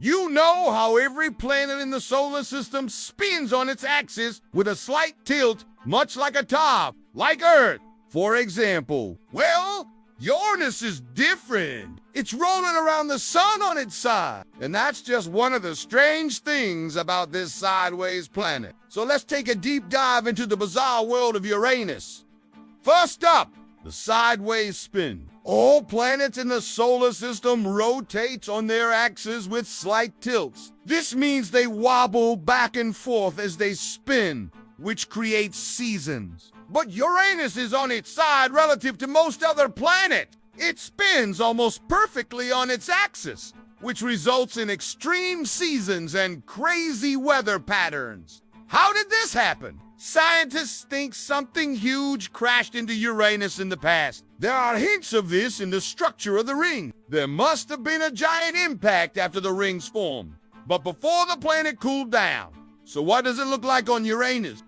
You know how every planet in the solar system spins on its axis with a slight tilt, much like a top, like Earth, for example. Well, Uranus is different. It's rolling around the sun on its side. And that's just one of the strange things about this sideways planet. So let's take a deep dive into the bizarre world of Uranus. First up, the sideways spin. All planets in the solar system rotate on their axes with slight tilts. This means they wobble back and forth as they spin, which creates seasons. But Uranus is on its side relative to most other planets. It spins almost perfectly on its axis, which results in extreme seasons and crazy weather patterns. How did this happen? Scientists think something huge crashed into Uranus in the past. There are hints of this in the structure of the ring. There must have been a giant impact after the rings formed, but before the planet cooled down. So what does it look like on Uranus?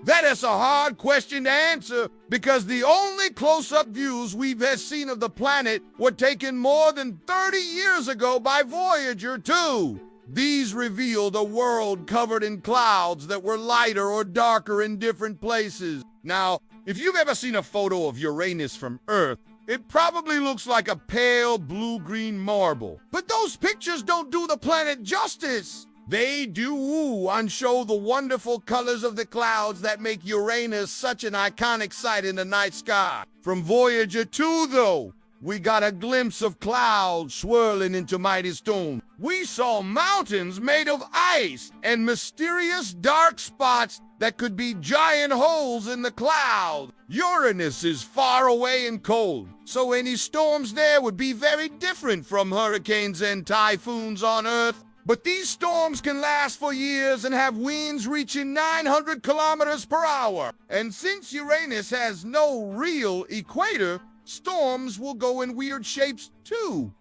That is a hard question to answer because the only close-up views we've seen of the planet were taken more than 30 years ago by Voyager 2. These revealed a world covered in clouds that were lighter or darker in different places. Now, if you've ever seen a photo of Uranus from Earth, it probably looks like a pale blue-green marble. But those pictures don't do the planet justice. They do and show the wonderful colors of the clouds that make Uranus such an iconic sight in the night sky. From Voyager 2, though, we got a glimpse of clouds swirling into mighty storms. We saw mountains made of ice and mysterious dark spots that could be giant holes in the cloud. Uranus is far away and cold, so any storms there would be very different from hurricanes and typhoons on Earth. But these storms can last for years and have winds reaching 900 kilometers per hour. And since Uranus has no real equator, storms will go in weird shapes too.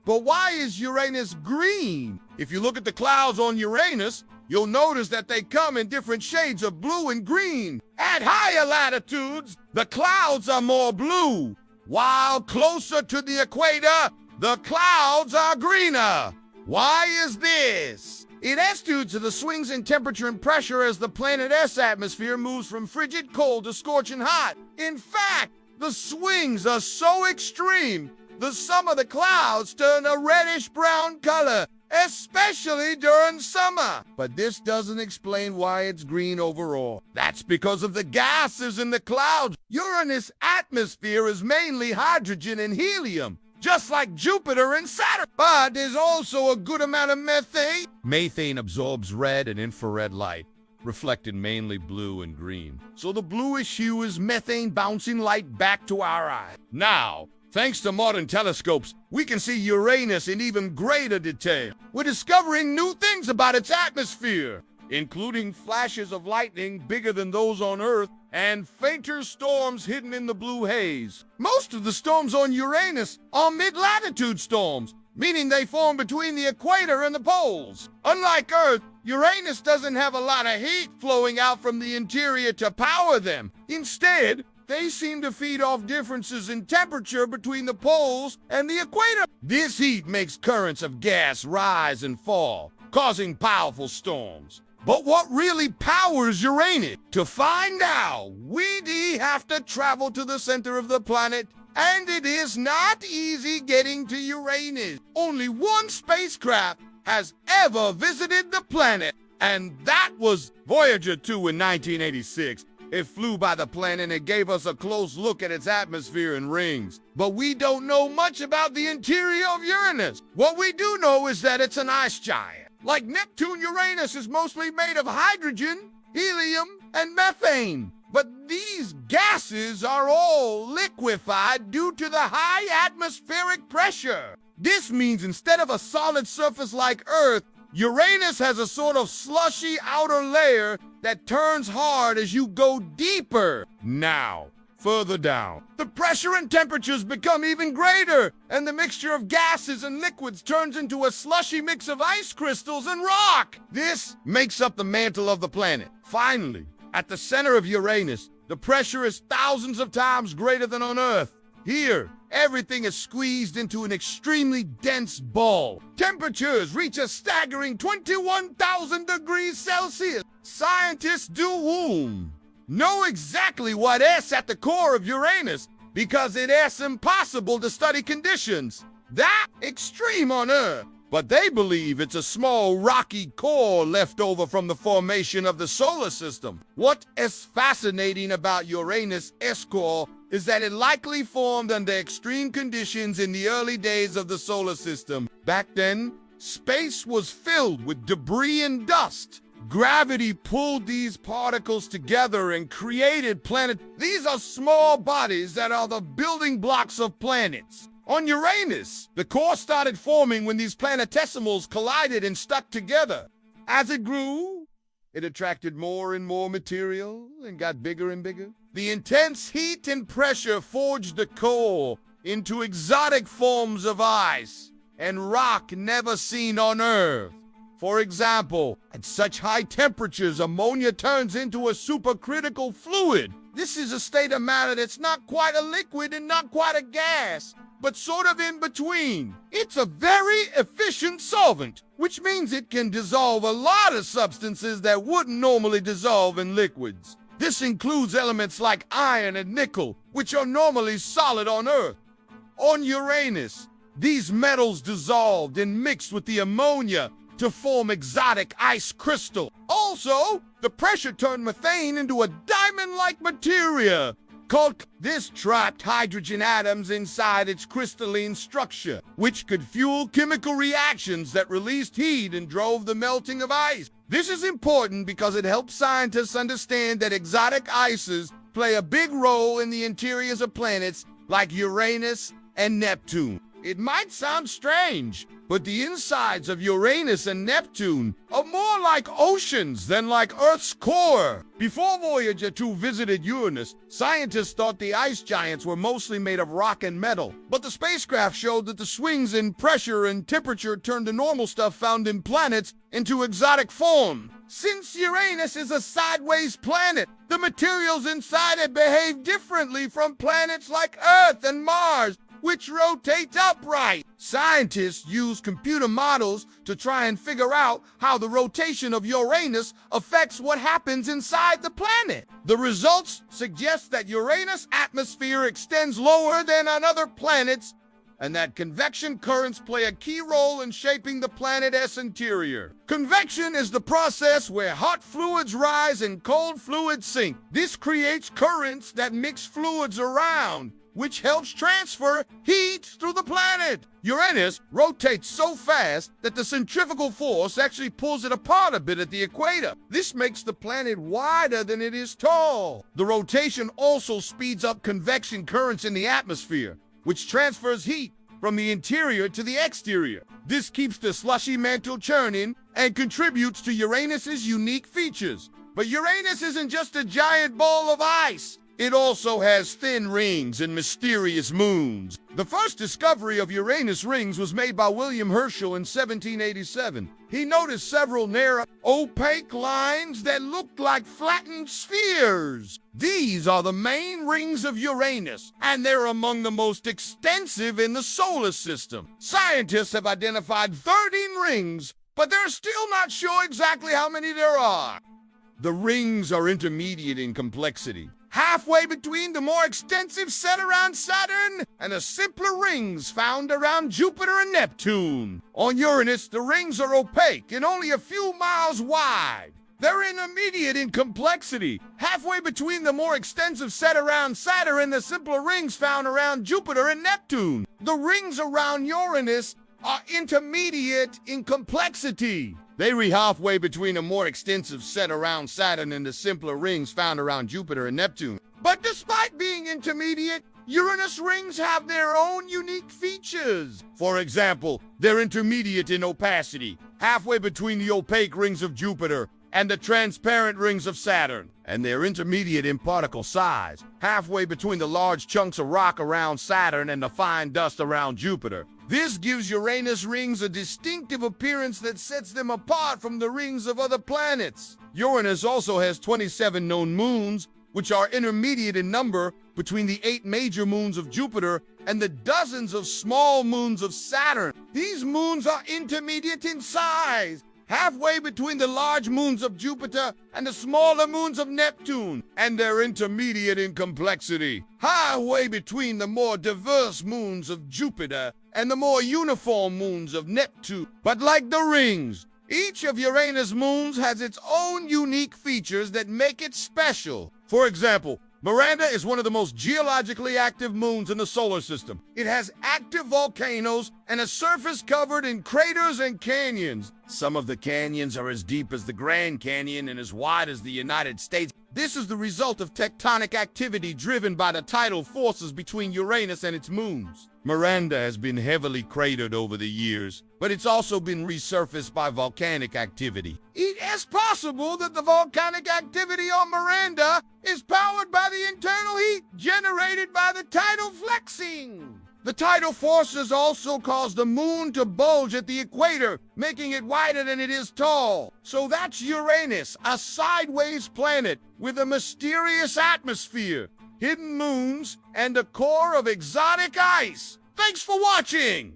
But why is Uranus green? If you look at the clouds on Uranus, you'll notice that they come in different shades of blue and green. At higher latitudes, the clouds are more blue, while closer to the equator, the clouds are greener. Why is this? It is due to the swings in temperature and pressure as the planet's atmosphere moves from frigid cold to scorching hot. In fact, the swings are so extreme, some of the clouds turn a reddish-brown color, especially during summer. But this doesn't explain why it's green overall. That's because of the gases in the clouds. Uranus' atmosphere is mainly hydrogen and helium, just like Jupiter and Saturn. But there's also a good amount of methane. Methane absorbs red and infrared light, reflected mainly blue and green. So the bluish hue is methane bouncing light back to our eye. Now, thanks to modern telescopes, we can see Uranus in even greater detail. We're discovering new things about its atmosphere, including flashes of lightning bigger than those on Earth and fainter storms hidden in the blue haze. Most of the storms on Uranus are mid-latitude storms, meaning they form between the equator and the poles. Unlike Earth, Uranus doesn't have a lot of heat flowing out from the interior to power them. Instead, they seem to feed off differences in temperature between the poles and the equator. This heat makes currents of gas rise and fall, causing powerful storms. But what really powers Uranus? To find out, we have to travel to the center of the planet, and it is not easy getting to Uranus. Only one spacecraft has ever visited the planet, and that was Voyager 2 in 1986. It flew by the planet and it gave us a close look at its atmosphere and rings. But we don't know much about the interior of Uranus. What we do know is that it's an ice giant. Like Neptune, Uranus is mostly made of hydrogen, helium, and methane. But these gases are all liquefied due to the high atmospheric pressure. This means instead of a solid surface like Earth, Uranus has a sort of slushy outer layer that turns hard as you go deeper. Now, further down, the pressure and temperatures become even greater, and the mixture of gases and liquids turns into a slushy mix of ice crystals and rock. This makes up the mantle of the planet. Finally, at the center of Uranus, the pressure is thousands of times greater than on Earth. Here, everything is squeezed into an extremely dense ball. Temperatures reach a staggering 21,000 degrees Celsius. Scientists know exactly what is at the core of Uranus because it is impossible to study conditions that extreme on Earth. But they believe it's a small rocky core left over from the formation of the solar system. What is fascinating about Uranus' core is that it likely formed under extreme conditions in the early days of the solar system. Back then, space was filled with debris and dust. Gravity pulled these particles together and created planets. These are small bodies that are the building blocks of planets. On Uranus, the core started forming when these planetesimals collided and stuck together. As it grew, it attracted more and more material and got bigger and bigger. The intense heat and pressure forged the core into exotic forms of ice and rock never seen on Earth. For example, at such high temperatures, ammonia turns into a supercritical fluid. This is a state of matter that's not quite a liquid and not quite a gas, but sort of in between. It's a very efficient solvent, which means it can dissolve a lot of substances that wouldn't normally dissolve in liquids. This includes elements like iron and nickel, which are normally solid on Earth. On Uranus, these metals dissolved and mixed with the ammonia to form exotic ice crystal. Also, the pressure turned methane into a diamond-like material called. This trapped hydrogen atoms inside its crystalline structure, which could fuel chemical reactions that released heat and drove the melting of ice. This is important because it helps scientists understand that exotic ices play a big role in the interiors of planets like Uranus and Neptune. It might sound strange, but the insides of Uranus and Neptune are more like oceans than like Earth's core. Before Voyager 2 visited Uranus, scientists thought the ice giants were mostly made of rock and metal. But the spacecraft showed that the swings in pressure and temperature turned the normal stuff found in planets into exotic form. Since Uranus is a sideways planet, the materials inside it behave differently from planets like Earth and Mars, which rotates upright. Scientists use computer models to try and figure out how the rotation of Uranus affects what happens inside the planet. The results suggest that Uranus' atmosphere extends lower than on other planets, and that convection currents play a key role in shaping the planet's interior. Convection is the process where hot fluids rise and cold fluids sink. This creates currents that mix fluids around, which helps transfer heat through the planet. Uranus rotates so fast that the centrifugal force actually pulls it apart a bit at the equator. This makes the planet wider than it is tall. The rotation also speeds up convection currents in the atmosphere, which transfers heat from the interior to the exterior. This keeps the slushy mantle churning and contributes to Uranus's unique features. But Uranus isn't just a giant ball of ice. It also has thin rings and mysterious moons. The first discovery of Uranus rings was made by William Herschel in 1787. He noticed several narrow, opaque lines that looked like flattened spheres. These are the main rings of Uranus, and they're among the most extensive in the solar system. Scientists have identified 13 rings, but they're still not sure exactly how many there are. The rings are intermediate in complexity, halfway between the more extensive set around Saturn and the simpler rings found around Jupiter and Neptune. On Uranus, the rings are opaque and only a few miles wide. They're intermediate in complexity, halfway between the more extensive set around Saturn and the simpler rings found around Jupiter and Neptune. The rings around Uranus are intermediate in complexity. They are halfway between a more extensive set around Saturn and the simpler rings found around Jupiter and Neptune. But despite being intermediate, Uranus rings have their own unique features. For example, they're intermediate in opacity, halfway between the opaque rings of Jupiter and the transparent rings of Saturn. And they're intermediate in particle size, halfway between the large chunks of rock around Saturn and the fine dust around Jupiter. This gives Uranus rings a distinctive appearance that sets them apart from the rings of other planets. Uranus also has 27 known moons, which are intermediate in number between the 8 major moons of Jupiter and the dozens of small moons of Saturn. These moons are intermediate in size, halfway between the large moons of Jupiter and the smaller moons of Neptune, and they're intermediate in complexity, halfway between the more diverse moons of Jupiter and the more uniform moons of Neptune. But like the rings, each of Uranus' moons has its own unique features that make it special. For example, Miranda is one of the most geologically active moons in the solar system. It has active volcanoes and a surface covered in craters and canyons. Some of the canyons are as deep as the Grand Canyon and as wide as the United States. This is the result of tectonic activity driven by the tidal forces between Uranus and its moons. Miranda has been heavily cratered over the years, but it's also been resurfaced by volcanic activity. It is possible that the volcanic activity on Miranda is powered by the internal heat generated by the tidal flexing. The tidal forces also cause the moon to bulge at the equator, making it wider than it is tall. So that's Uranus, a sideways planet with a mysterious atmosphere, hidden moons, and a core of exotic ice. Thanks for watching!